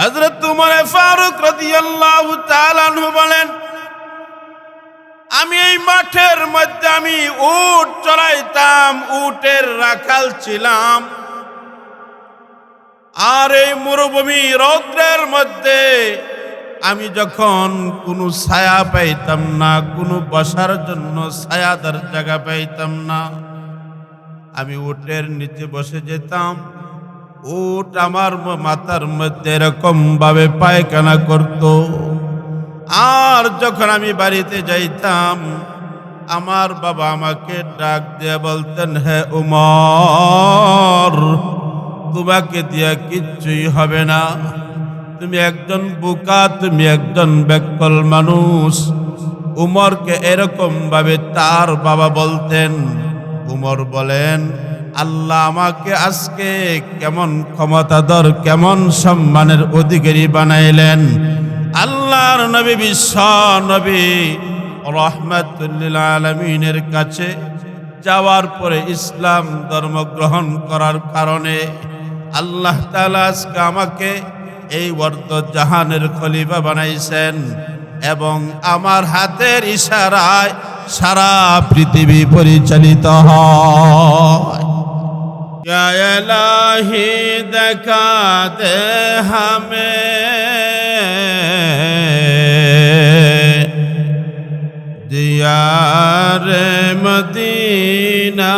হযরত উমর ফারুক রাদিয়াল্লাহু তাআলা আনহু বলেন, আমি এই মাঠের মধ্যে আমি উট চড়াইতাম, উটের রাখাল ছিলাম। আর এই মরুভূমি রৌদ্রের মধ্যে আমি যখন কোনো ছায়া পাইতাম না, কোনো বসার জন্য ছায়াদার জায়গা পাইতাম না, আমি উটের নিচে বসে যেতাম। উট আমার মাথার মধ্যে এরকম ভাবে পায়খানা করত। আর যখন আমি বাড়িতে যাইতাম, আমার বাবা আমাকে ডাক দিয়ে বলতেন, হে উমর, তোমাকে দিয়া কিচ্ছুই হবে না, তুমি একজন বোকা, তুমি একজন ব্যাকল মানুষ। উমরকে এরকম ভাবে তার বাবা বলতেন। উমর বলেন, আল্লাহ আমাকে আজকে কেমন ক্ষমতাধর, কেমন সম্মানের অধিকারী বানাইলেন। আল্লাহর নবী, বিশ্ব নবী রাহমাতুল লিল আলামিনের কাছে যাওয়ার পরে ইসলাম ধর্ম গ্রহণ করার কারণে আল্লাহ তাআলা আজকে আমাকে এই ওয়ার্দ জাহানের খলিফা বানাইছেন এবং আমার হাতের ইশারায় সারা পৃথিবী পরিচালিত হয়। ইয়া ইলাহি দেখা দে হামে দিয়ারে মদিনা,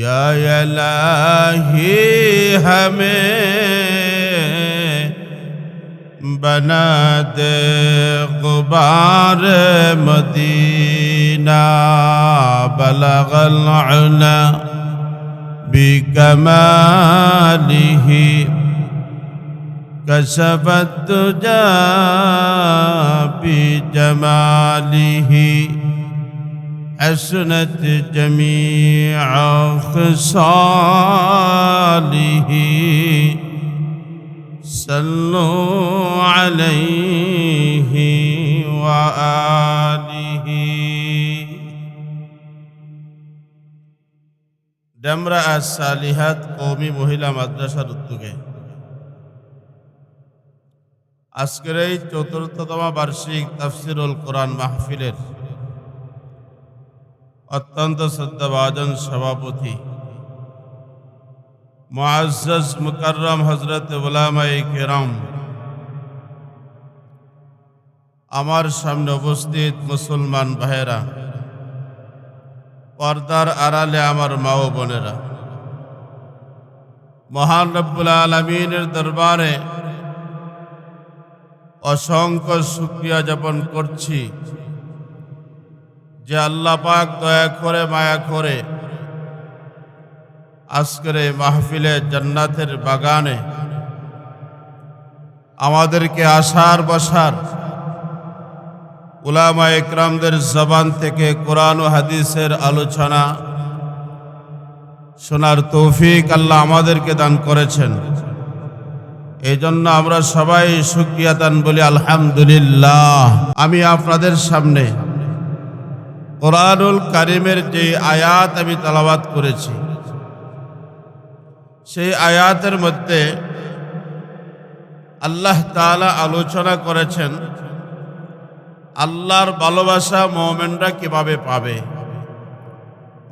या इलाही हमें बना दे गुबार मदीना, बलगल उला बिकमालिही कशफत तुजा बिजमालिही, हसनत जमीअ खसालिही, सल्लु अलैहि व आलिही। ডেমরা আস-সালিহাত কওমি মহিলা মাদ্রাসার উদ্যোগে আজকের এই ৪র্থতম বার্ষিক তাফসীরুল কোরআন মাহফিলের অত্যন্ত শ্রদ্ধাভাজন সভাপতি মুআজ্জাজ মুকাররম হযরত উলামায়ে কেরাম, আমার সামনে উপস্থিত মুসলমান ভাইয়েরা, পর্দার আড়ালে আমার মা ও বোনেরা, মহান রব্বুল আলামিনের দরবারে অসংখ্য শুকরিয়া জ্ঞাপন করছি যে আল্লাহ পাক দয়া করে মায়া করে আজকের এই মাহফিলে জান্নাতের বাগানে আমাদেরকে আসার বসার, উলামা ইকরামদের জবান থেকে কোরআন ও হাদিসের আলোচনা শোনার তৌফিক আল্লাহ আমাদেরকে দান করেছেন। এই জন্য আমরা সবাই শুকরিয়া দান বলি আলহামদুলিল্লাহ। আমি আপনাদের সামনে কোরআনুল কারীমের যে আয়াত আমি তেলাওয়াত করেছি, সেই আয়াতের মধ্যে আল্লাহ তাআলা আলোচনা করেছেন আল্লাহর ভালোবাসা মুমিনরা কিভাবে পাবে,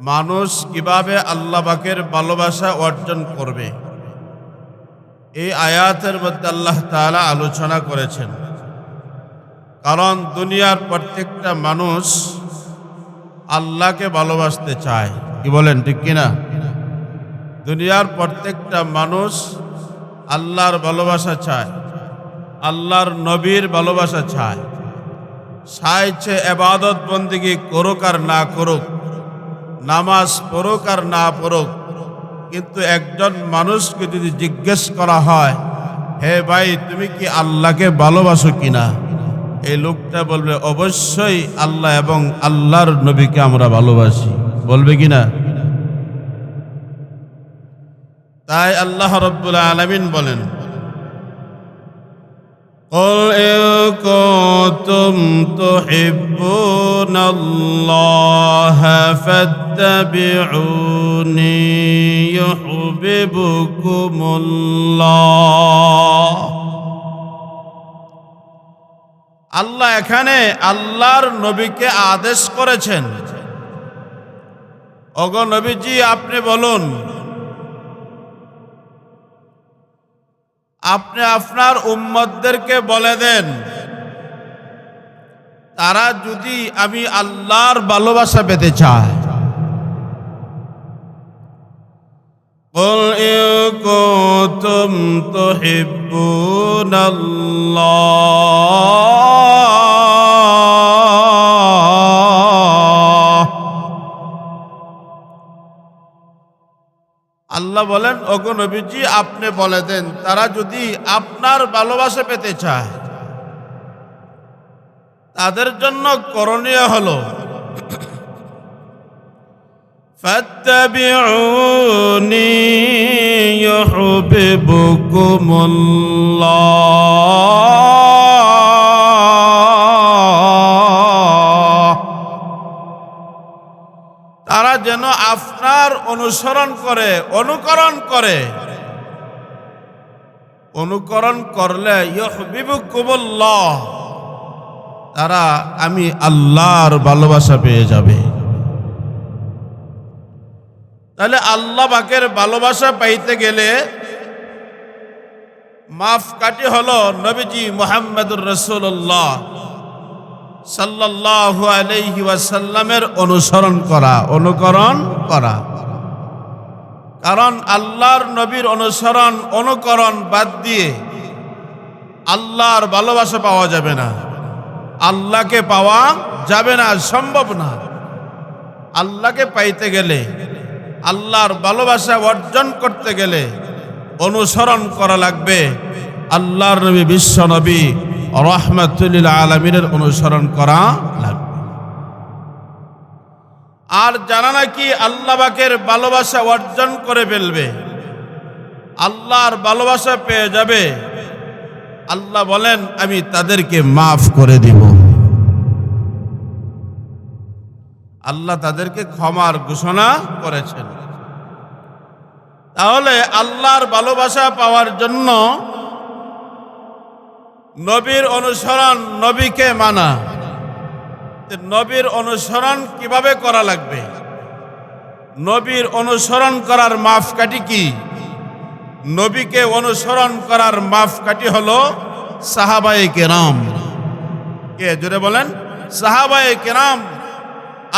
মানুষ কিভাবে আল্লাহ পাকের ভালোবাসা অর্জন করবে। এই আয়াতের মধ্যে আল্লাহ তাআলা আলোচনা করেছেন। কারণ দুনিয়ার প্রত্যেকটা মানুষ আল্লাহকে ভালোবাসতে চায়, কি বলেন ঠিক কিনা? দুনিয়ার প্রত্যেকটা মানুষ আল্লাহর ভালোবাসা চায়, আল্লাহর নবীর ভালোবাসা চায়, চাইছে ইবাদত বন্দেগী করুক আর না করুক, নামাজ পড়ুক আর না পড়ুক, কিন্তু একজন মানুষকে যদি জিজ্ঞেস করা হয়, হে ভাই তুমি কি আল্লাহকে ভালোবাসো কিনা, এই লোকটা বলবে অবশ্যই আল্লাহ এবং আল্লাহর নবীকে আমরা ভালোবাসি, বলবে কিনা? তাই আল্লাহ রাব্বুল আলামিন বলেন, قل إن كنتم تحبون الله فاتبعوني يحببكم ইউহিব্বুকুমুল্লাহ। আল্লাহ এখানে আল্লাহর নবীকে আদেশ করেছেন, ওগো নবীজি আপনি বলুন, আপনি আপনার উম্মতদেরকে বলে দেন, তারা যদি আমি আল্লাহর ভালোবাসা পেতে চায়, কুল ইন কুনতুম তুহিব্বুনাল্লাহ। আল্লাহ বলেন, ওগো নবীজি আপনি বলে দেন, তারা যদি আপনার ভালোবাসা পেতে চায়, তাদের জন্য করণীয় হলো ফাত্তাবিউনি ইউহিব্বুকুমুল্লাহ। তারা যেন আপনার অনুসরণ করে, অনুকরণ করলে ইউহিব্বুকুমুল্লাহ, তারা আমি আল্লাহর ভালোবাসা পেয়ে যাবে। তাহলে আল্লাহ পাকের ভালোবাসা পাইতে গেলে মাপকাঠি হলো নবীজি মুহাম্মদুর রাসূলুল্লাহ সাল্লাল্লাহু আলাইহি ওয়াসাল্লামের অনুকরণ করা। কারণ আল্লাহর নবীর অনুকরণ বাদ দিয়ে আল্লাহর ভালোবাসা পাওয়া যাবে না, আল্লাহকে পাওয়া যাবে না, সম্ভব না। আল্লাহকে পাইতে গেলে, আল্লাহর ভালোবাসা অর্জন করতে গেলে অনুসরণ করা লাগবে আল্লাহর নবী, বিশ্ব নবী রাহমাতুল লিল আলামিনের অনুসরণ করা লাগবে। আর যারা নাকি আল্লাহ পাকের ভালোবাসা অর্জন করে ফেলবে, আল্লাহর ভালোবাসা পেয়ে যাবে, আল্লাহ বলেন আমি তাদেরকে মাফ করে দিব। আল্লাহ তাদেরকে ক্ষমার ঘোষণা করেছেন। তাহলে আল্লাহর ভালোবাসা পাওয়ার জন্য নবীর অনুসরণ, নবীকে মানা। নবীর অনুসরণ কিভাবে করা লাগবে? নবীর অনুসরণ করার মাপকাঠি কি? নবীকে অনুসরণ করার মাপকাঠি হলো সাহাবায়ে কেরাম। কে জোরে বলেন? সাহাবায়ে কেরাম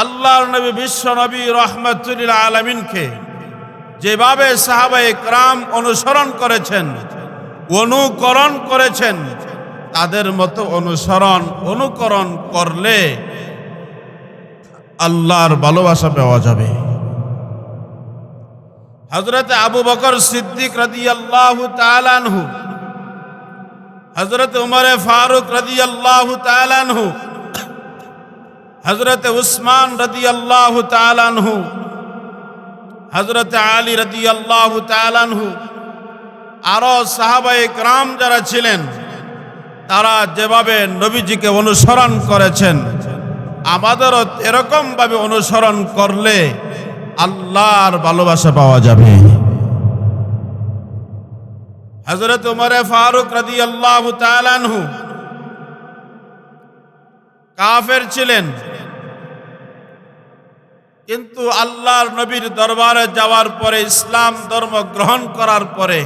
আল্লাহর নবী, বিশ্ব নবী রাহমাতুল লিল আলামিনকে যেভাবে সাহাবায়ে কেরাম অনুকরণ করেছেন, তাদের মতো অনুকরণ করলে আল্লাহর ভালোবাসা পাওয়া যাবে। হযরত আবু বকর সিদ্দিক রাদিয়াল্লাহু তাআলা আনহু, হযরত উমর ফারুক রাদিয়াল্লাহু তাআলা আনহু, হযরত উসমান রাদিয়াল্লাহু তাআলা আনহু, হযরত আলী রাদিয়াল্লাহু তাআলা আনহু, আরো সাহাবায়ে কেরাম যারা ছিলেন, তারা যেভাবে নবীজিকে অনুসরণ করেছেন, আমাদেরও এরকম ভাবে অনুসরণ করলে আল্লাহর ভালোবাসা পাওয়া যাবে। হযরত উমর ফারুক রাদিয়াল্লাহু তাআলা আনহু কাফের ছিলেন, কিন্তু আল্লাহর নবীর দরবারে যাওয়ার পরে, ইসলাম ধর্ম গ্রহণ করার পরে,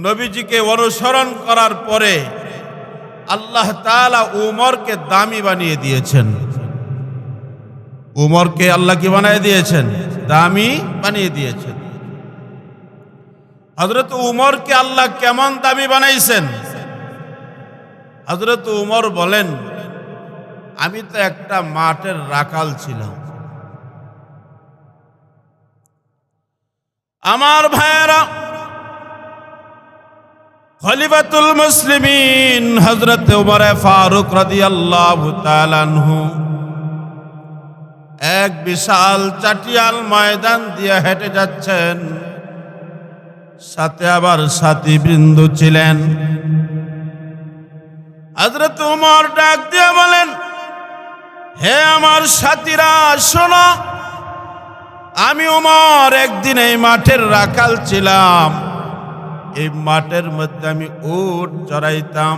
নবীজিকে অনুসরণ করার পরে আল্লাহ তাআলা উমরকে দামি বানিয়ে দিয়েছেন। উমরকে আল্লাহ কি বানিয়ে দিয়েছেন? দামি বানিয়ে দিয়েছেন। হযরত উমরকে আল্লাহ কেমন দামি বানাইছেন? হযরত উমর বলেন, আমি তো একটা মাঠের রাখাল ছিলাম। আমার ভাইয়েরা, খলিফাতুল মুসলিমিন হযরত উমর ফারুক রাদিয়াল্লাহু তাআলা আনহু এক বিশাল চাটিয়াল ময়দান দিয়ে হেঁটে যাচ্ছেন, সাথে আবার সাথী বৃন্দ ছিলেন। হযরত উমর ডাক দিয়ে বলেন, হে আমার সাথীরা শোনো, আমি ওমর একদিন এই মাঠের রাখাল ছিলাম। এই মাঠের মধ্যে আমি উট চড়াইতাম।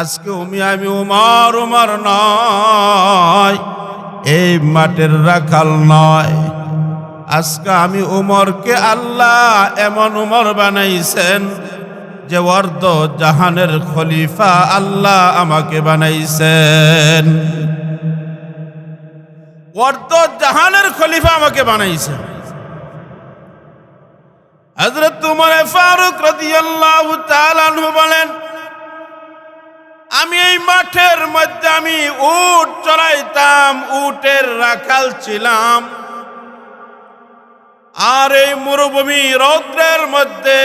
আজকে আমি ওমর নয়, এই মাঠের রাখাল নয়। আজকে আমি ওমরকে আল্লাহ এমন ওমর বানাইছেন যে অর্ধ জাহানের খলিফা আল্লাহ আমাকে বানাইছেন। অর্ধ জাহানের খলিফা আমাকে বানাইছেন। হযরত উমর ফারুক রাদিয়াল্লাহু তাআলা আনহু বলেন, আমি এই মাঠের মধ্যে আমি উট চড়াইতাম, উটের রাখাল ছিলাম। আর এই মরুভূমি রৌদ্রের মধ্যে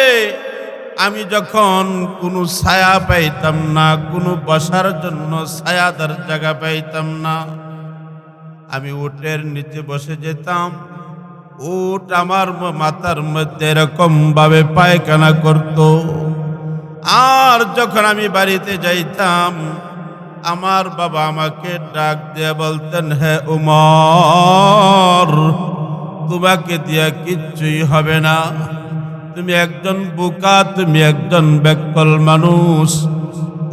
আমি যখন কোনো ছায়া পাইতাম না, কোনো বসার জন্য ছায়াদার জায়গা পাইতাম না, আমি উটের নিচে বসে যেতাম। উট আমার মাথার মধ্যে এরকম ভাবে পায়খানা করত। আর যখন আমি বাড়িতে যাইতাম, আমার বাবা আমাকে ডাক দিয়ে বলতেন, হে উমর, তোমাকে দিয়া কিচ্ছুই হবে না, তুমি একজন বোকা, তুমি একজন ব্যাকল মানুষ।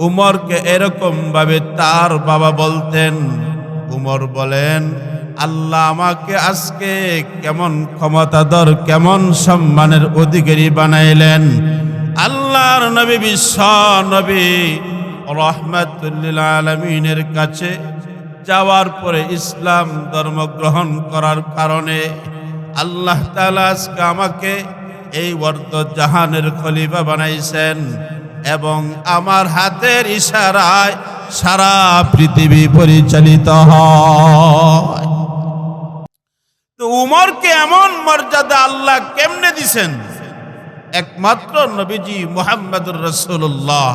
উমরকে এরকম ভাবে তার বাবা বলতেন। উমর বলেন, আল্লাহ আমাকে আজকে কেমন ক্ষমতাধর, কেমন সম্মানের অধিকারী বানাইলেন। আল্লাহর নবী, বিশ্ব নবী রাহমাতুল লিল আলামিনের কাছে যাওয়ার পরে ইসলাম ধর্ম গ্রহণ করার কারণে আল্লাহ তাআলা আজকে আমাকে এই অর্ধ জাহানের খলিফা বানাইছেন এবং আমার হাতের ইশারায় সারা পৃথিবী পরিচালিত হয়। তো উমরকে এমন মর্যাদা আল্লাহ কেমনে দিছেন? একমাত্র নবীজি মুহাম্মদুর রাসূলুল্লাহ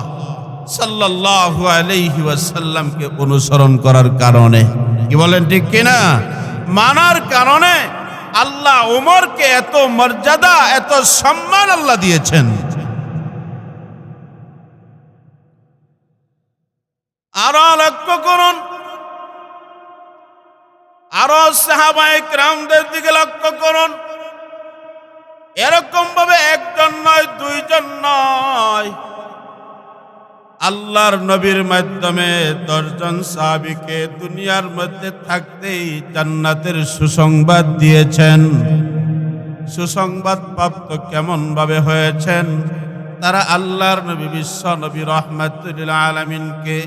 সাল্লাল্লাহু আলাইহি ওয়াসাল্লামকে অনুসরণ করার কারণে। কি বলেন ঠিক কিনা? মানার কারণে আল্লাহ উমরকে এত মর্যাদা, এত সম্মান আল্লাহ দিয়েছেন। আরো লক্ষ্য করুন, আরো সাহাবায়ে কেরামদের দিকে লক্ষ্য করুন। এরকম ভাবে একজন নয়, দুইজন নয়, আল্লাহর নবীর মাধ্যমে 10 জন সাহাবীকে দুনিয়ার মধ্যে থাকতেই জান্নাতের সুসংবাদ দিয়েছেন। সুসংবাদ প্রাপ্ত কেমন ভাবে হয়েছেন? তারা আল্লাহর নবী, বিশ্ব নবী রাহমাতুল লিল আলামিনকে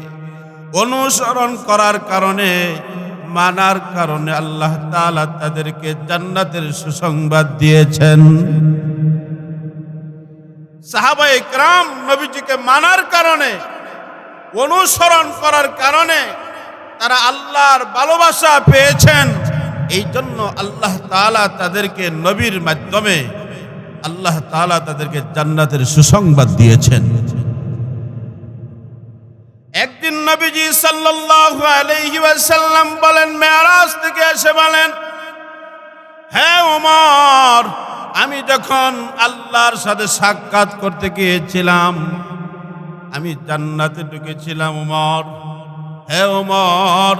অনুসরণ করার কারণে, মানার কারণে আল্লাহ তাআলা তাদেরকে জান্নাতের সুসংবাদ দিয়েছেন। সাহাবায়ে কেরাম নবীজিকে মানার কারণে, অনুসরণ করার কারণে তারা আল্লাহর ভালোবাসা পেয়েছেন। এই জন্য আল্লাহ তাআলা তাদেরকে নবীর মাধ্যমে আল্লাহ তাআলা তাদেরকে জান্নাতের সুসংবাদ দিয়েছেন। একদিন নবীজি সাল্লাল্লাহু আলাইহি ওয়াসাল্লাম বলেন, মেরাজ থেকে এসে বলেন, হে ওমর, আমি যখন আল্লাহর সাথে সাক্ষাৎ করতে গিয়েছিলাম, আমি জান্নাতে ঢুকেছিলাম। ওমর, হে ওমর,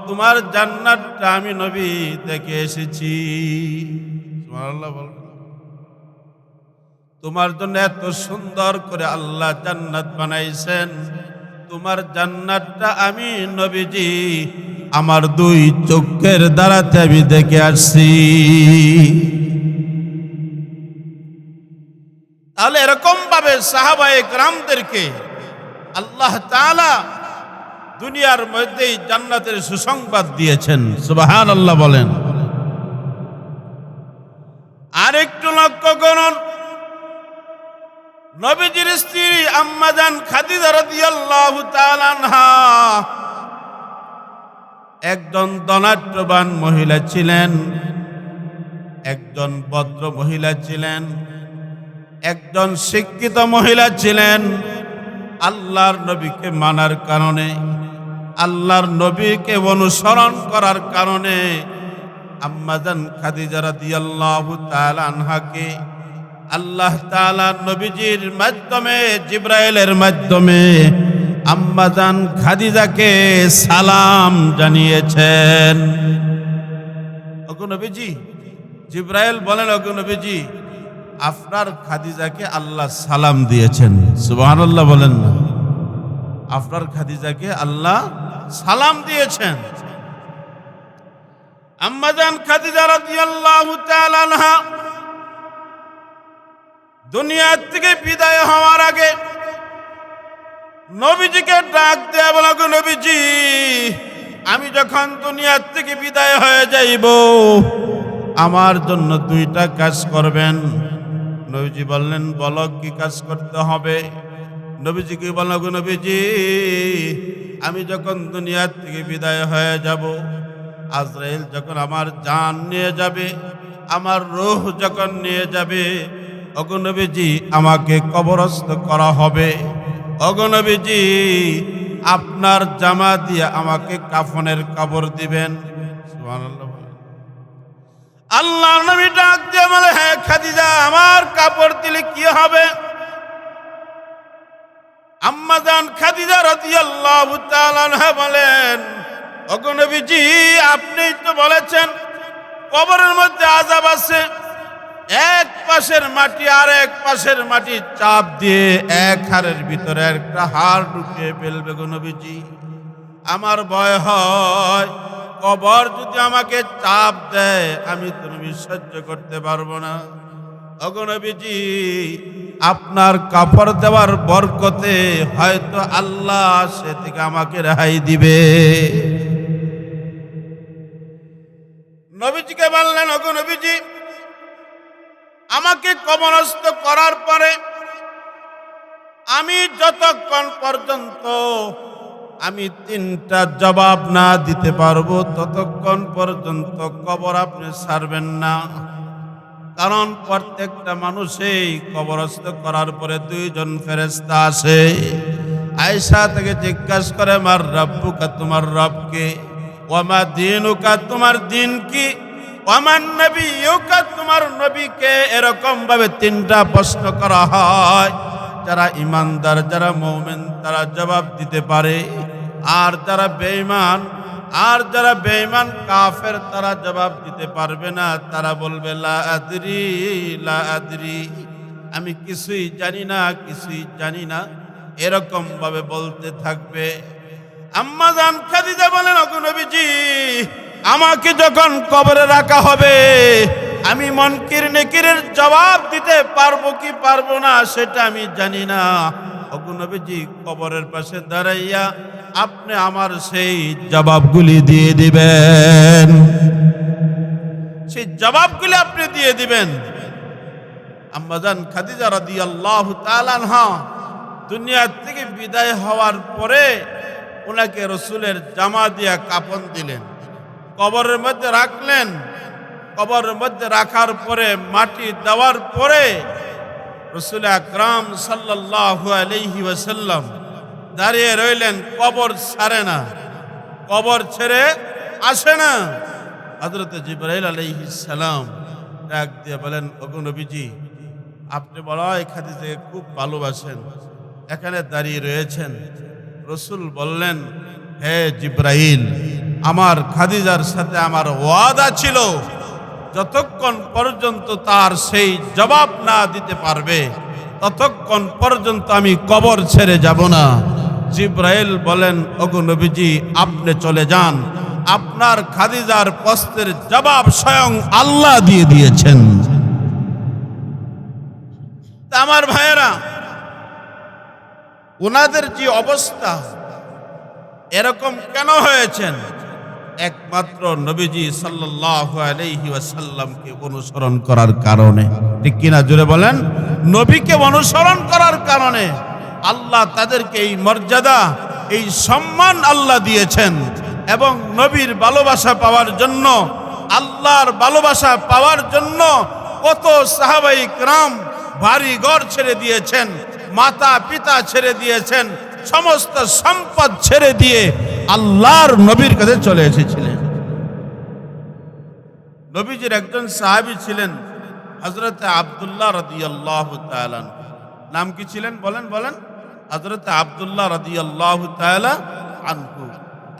তোমার জান্নাতটা আমি নবী দেখে এসেছি। সুবহানাল্লাহ বলেন। তোমার জন্য এত সুন্দর করে আল্লাহ জান্নাত বানাইছেন, তোমার জান্নাতটা আমি নবীজি আমার 2 চোখের দ্বারাতে আমি দেখে আসছি। তাহলে এরকম ভাবে সাহাবায়ে কেরামদেরকে আল্লাহ তাআলা দুনিয়ার মধ্যেই জান্নাতের সুসংবাদ দিয়েছেন। সুবহানাল্লাহ বলেন। আরেকটু লক্ষ্য করুন, নবীজির স্ত্রী আম্মা জান খাদিজা রাদিয়াল্লাহু তাআলা আনহা একজন ধনাঢ্যবান মহিলা ছিলেন, একজন ভদ্র মহিলা ছিলেন, একজন শিক্ষিত মহিলা ছিলেন। আল্লাহর নবীকে মানার কারণে, আল্লাহর নবীকে অনুসরণ করার কারণে আম্মা জান খাদিজা রাদিয়াল্লাহু তাআলা আনহাকে আল্লাহ তাআলা নবীজির মাধ্যমে, জিবরাইলের মাধ্যমে আম্মা জান খাদিজাকে সালাম জানিয়েছেন। ও ওগো নবীজি, জিব্রাইল বলেন, ওগো নবীজি, আপনার খাদিজাকে আল্লাহ সালাম দিয়েছেন। সুবহানাল্লাহ বলেন না? আপনার খাদিজাকে আল্লাহ সালাম দিয়েছেন। আম্মাজান খাদিজা রাদিয়াল্লাহু তাআলা আনহা দুনিয়া থেকে বিদায় হওয়ার আগে নবীজিকে ডাক দেয়া বলা, গো নবীজি, আমি যখন দুনিয়া থেকে বিদায় হয়ে যাইব আমার জন্য দুইটা কাজ করবেন। নবীজি বললেন, বলো কি কাজ করতে হবে? নবীজিকে বলল, গো নবীজি, আমি যখন দুনিয়া থেকে বিদায় হয়ে যাব, আজরাইল যখন আমার জান নিয়ে যাবে, আমার রূহ যখন নিয়ে যাবে, ওগো নবীজি, আমাকে কবরস্থ করা হবে। ওগো নবীজি, আপনার জামা দিয়ে আমাকে কাফনের কাপড় দিবেন। সুবহানাল্লাহ। আল্লাহর নবী ডাক দিয়ে বলে, হ্যাঁ খাদিজা, আমার কাপড় দিলে কি হবে? আম্মাজান খাদিজা রাদিয়াল্লাহু তাআলা আনহা বলেন, ওগো নবীজি, আপনিই তো বলেছেন কবরের মধ্যে আযাব আছে। এক পাশের মাটি আর এক পাশের মাটি চাপ দিয়ে এক হাড়ের ভিতরে একটা হাড় ঢুকিয়ে ফেলবে। গো নবীজি, আমার ভয় হয় কবর যদি আমাকে চাপ দেয় আমি তো নবী সহ্য করতে পারবো না। ওগো নবীজি, আপনার কাপড় দেওয়ার বরকতে হয়তো আল্লাহ সে থেকে আমাকে রেহাই দিবে। নবীজিকে বললেন, ওগো নবীজি, আমাকে কবরস্থ করার পরে আমি যতক্ষণ পর্যন্ত আমি তিনটা জবাব না দিতে পারবো ততক্ষণ পর্যন্ত কবর আপনি ছাড়বেন না। কারণ প্রত্যেকটা মানুষই কবরস্থ করার পরে দুইজন ফেরেশতা আসে। আয়েশা থেকে জিজ্ঞাসা করে, মার রাব্বুকা, তোমার রবকে? ওয়ামা দীনুকা, তোমার দিন কি? ওয়ামান নবিয়ুকা, তোমার নবীকে? এরকম ভাবে তিনটা প্রশ্ন করা হয়। যারা ইমানদার, যারা মুমিন, তারা জবাব দিতে পারে। আর যারা বেঈমান কাফের, তারা জবাব দিতে পারবে না। তারা বলবে, লা আদরি, লা আদরি, আমি কিছুই জানি না, কিছুই জানি না, এরকম ভাবে বলতে থাকবে। আম্মাজান খাদিজা বলেন, ওগো নবীজি, আমাকে যখন কবরে রাখা হবে আমি মুনকির নেকিরের জবাব দিতে পারবো কি পারবো না সেটা আমি জানি না। ওগো নবীজি, কবরের পাশে দাঁড়াইয়া আপনি আমার সেই জবাবগুলি দিয়ে দিবেন, সেই জবাবগুলি আপনি দিয়ে দিবেন। আম্মাজান খাদিজা রাদিয়াল্লাহু তাআলা আনহা দুনিয়া থেকে বিদায় হওয়ার পরে ওনাকে রাসূলের জামা দিয়া কাফন দিলেন, কবরের মধ্যে রাখলেন। কবরের মধ্যে রাখার পরে মাটি দেওয়ার পরে রাসূল আকরাম সাল্লাল্লাহু আলাইহি ওয়াসাল্লাম দাঁড়িয়ে রইলেন। কবর ছাড়ে না, কবর ছেড়ে আসে না। হযরত জিবরাইল আলাইহিস সালাম ডাক দিয়ে বলেন, ওগো নবীজি, আপনি বড়ই খাদিজাকে খুব ভালোবাসেন, এখানে দাঁড়িয়ে রয়েছেন। রাসূল বললেন, হে জিবরাইল, আমার খাদিজার সাথে আমার ওয়াদা ছিল যতক্ষণ পর্যন্ত তার সেই জবাব না দিতে পারবে ততক্ষণ পর্যন্ত আমি কবর ছেড়ে যাব না। জিবরাইল বলেন, ওগো নবীজি, আপনি চলে যান, আপনার খাদিজার প্রশ্নের জবাব স্বয়ং আল্লাহ দিয়ে দিয়েছেন। আমার ভাইয়েরা, ওনাদের যে অবস্থা এরকম কেন হয়েছেন? একমাত্র নবীজি সাল্লাল্লাহু আলাইহি ওয়াসাল্লামকে অনুসরণ করার কারণে। ঠিক কিনা? জোরে বলেন। নবীকে অনুসরণ করার কারণে আল্লাহ তাদেরকে এই মর্যাদা, এই সম্মান আল্লাহ দিয়েছেন। এবং নবীর ভালোবাসা পাওয়ার জন্য, আল্লাহর ভালোবাসা পাওয়ার জন্য কত সাহাবায়ে কেরাম বাড়ি ঘর ছেড়ে দিয়েছেন, মাতা পিতা ছেড়ে দিয়েছেন, সমস্ত সম্পদ ছেড়ে দিয়ে আল্লাহর নবীর কাছে চলে এসেছিলেন। নবীজির একজন সাহাবী ছিলেন হযরত আব্দুল্লাহ রাদিয়াল্লাহু তাআলা। নাম কি ছিলেন? বলেন বলেন। হযরত আব্দুল্লাহ রাদিয়াল্লাহু তাআলা আনহু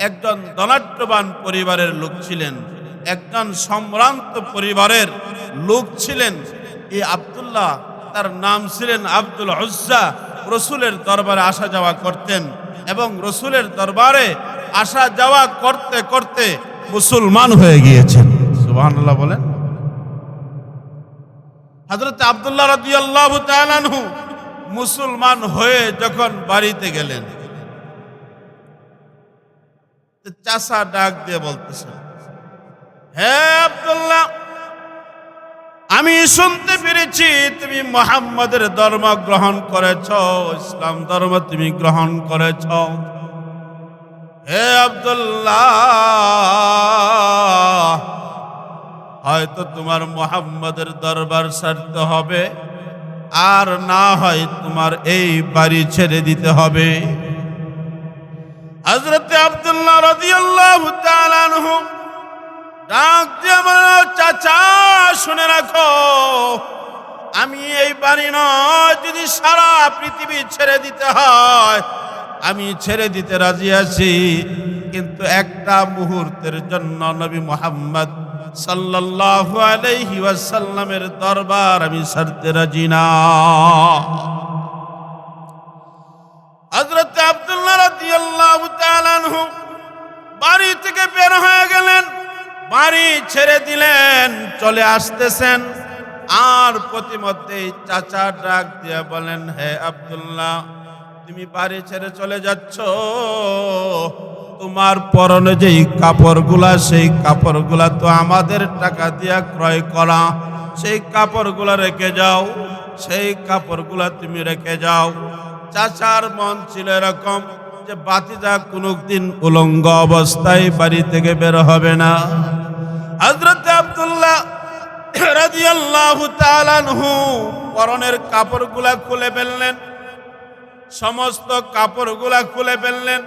একজন ধনাঢ্যবান পরিবারের লোক ছিলেন। একজন সম্ভ্রান্ত পরিবারের লোক ছিলেন এই আব্দুল্লাহ। তার নাম ছিলেন আব্দুল উজ্জা। রসুলের দরবারে আসা যাওয়া করতেন এবং রসুলের দরবারে আসা যাওয়া করতে করতে মুসলমান হয়ে গিয়েছেন। সুবহানাল্লাহ বলেন। হযরত আব্দুল্লাহ রাদিয়াল্লাহু তাআলা আনহু মুসলমান হয়ে যখন বাড়িতে গেলেন, চাচা ডাক দিয়ে বলতেছেন, হে আব্দুল্লাহ, আমি শুনতে পেরেছি তুমি মুহাম্মাদের ধর্ম গ্রহণ করেছ, ইসলাম ধর্ম তুমি গ্রহণ করেছ। হে আব্দুল্লাহ, হয়তো তোমার মুহাম্মাদের দরবার ছাড়তে হবে, আর না হয় তোমার এই বাড়ি ছেড়ে দিতে হবে। হযরত আব্দুল্লাহ রাদিয়াল্লাহু তাআলা আনহু ডাক দিয়ে বললেন, চাচা শুনে রাখো, আমি এই বাড়ি নয়, যদি সারা পৃথিবী ছেড়ে দিতে হয় আমি ছেড়ে দিতে রাজি আছি, কিন্তু একটা মুহূর্তের জন্য নবী মুহাম্মদ সাল্লাল্লাহু আলাইহি ওয়াসাল্লামের দরবার আমি ছাড়তে রাজি না। হযরত আব্দুল্লাহ রাদিয়াল্লাহু তাআলা আনহু বাড়ি থেকে বের হয়ে গেলেন, বাড়ি ছেড়ে দিলেন, চলে আসতেছেন। আর প্রতিমধ্যেই চাচা ডাক দিয়ে বলেন, হে আব্দুল্লাহ, তুমি বাড়ি ছেড়ে চলে যাচ্ছ, তোমার পরনে যেই কাপড়গুলা, সেই কাপড়গুলা তো আমাদের টাকা দিয়া ক্রয় করা, সেই কাপড়গুলা রেখে যাও, সেই কাপড়গুলা তুমি রেখে যাও। চাচার মন ছিল এরকম যে বাতিজা কোনদিন উলঙ্গ অবস্থায় বাড়ি থেকে বের হবে না। হযরত আব্দুল্লাহ রাদিয়াল্লাহু তাআলা আনহু পরনের কাপড়গুলা খুলে ফেললেন, সমস্ত কাপড়গুলা খুলে ফেললেন।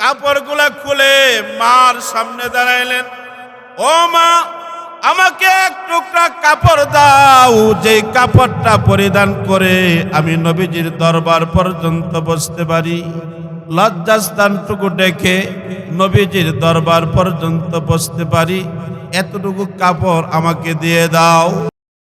কাপড়গুলা খুলে মার সামনে দাঁড়াইলেন, ও মা, আমাকে এক টুকরা কাপড় দাও, যে কাপড়টা পরিধান করে আমি নবীজির দরবার পর্যন্ত বসতে পারি, লজ্জাস্থানটুকু ডেকে নবীজির দরবার পর্যন্ত বসতে পারি, এতটুকু কাপড় আমাকে দিয়ে দাও।